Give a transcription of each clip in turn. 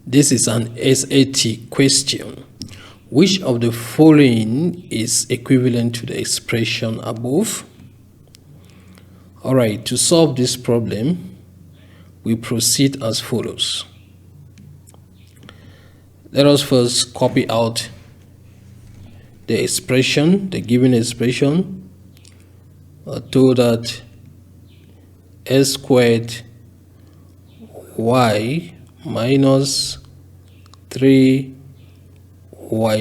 This is an SAT question. Which of the following is equivalent to the expression above? Alright, to solve this problem, we proceed as follows. Let us first copy out the expression, the given expression. We're told that s squared y minus 3y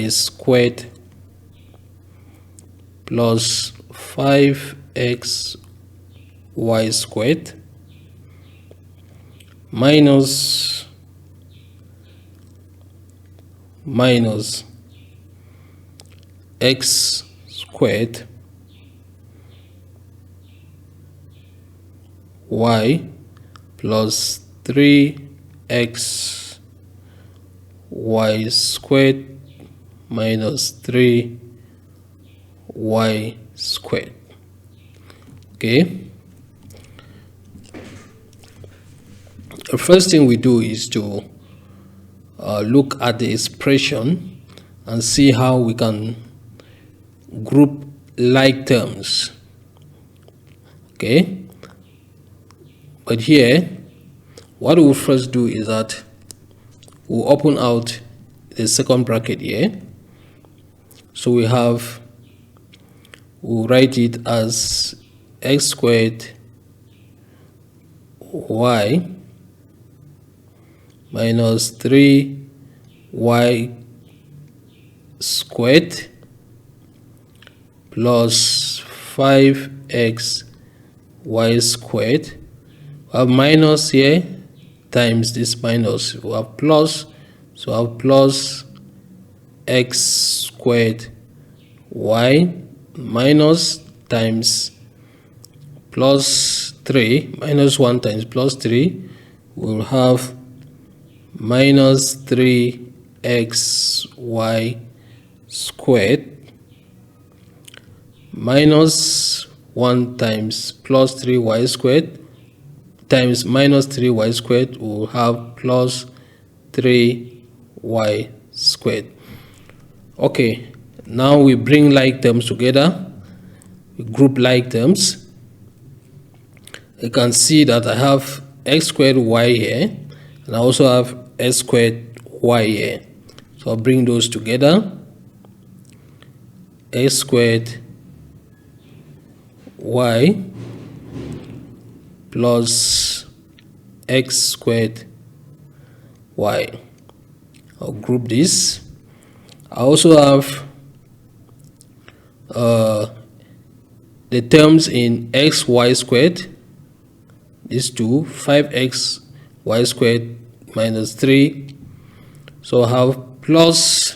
squared plus 5x y squared minus x squared y plus 3x y squared minus 3y squared. Okay, the first thing we do is to look at the expression and see how we can group like terms. Okay, but here what we'll first do is that we'll open out the second bracket here. So we'll write it as x squared y minus 3y squared plus 5x y squared. We have minus here times this minus. We have plus, so I have plus x squared y minus times plus 3 minus 1 times plus 3. We'll have minus 3xy squared minus 1 times plus 3y squared times minus 3y squared. We'll have plus 3y squared. Okay, now we bring like terms together. We group like terms. You can see that I have x squared y here, and I also have s squared y here. So I'll bring those together. x squared y plus x squared y. I'll group this. I also have the terms in x y squared, these two, 5x y squared minus 3. So I have plus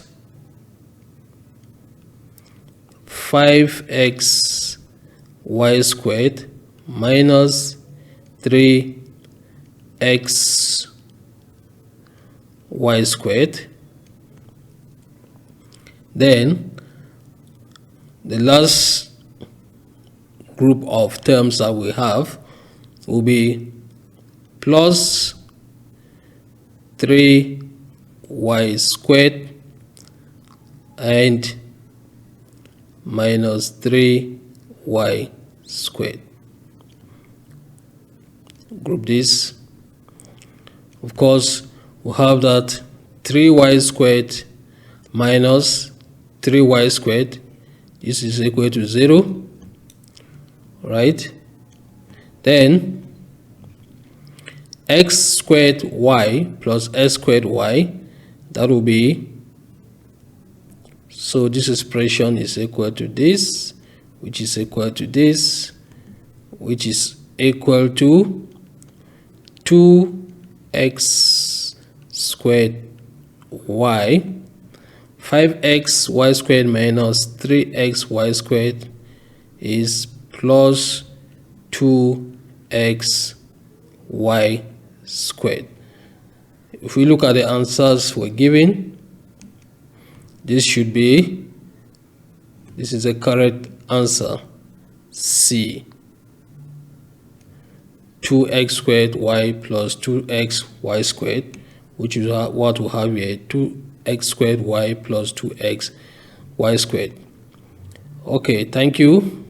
5x y squared minus 3x y squared. Then the last group of terms that we have will be plus 3y squared and minus 3y squared. Group this. Of course, we have that 3y squared minus 3y squared. This is equal to 0, right? Then x squared y plus s squared y, that will be, so this expression is equal to this, which is equal to this, which is equal to 2x squared y, 5x y squared minus 3x y squared is plus 2x y squared. If we look at the answers we're given, this should be, this is the correct answer, C. 2x squared y plus 2x y squared which is what we have here, 2x squared y plus 2x y squared. Okay, thank you.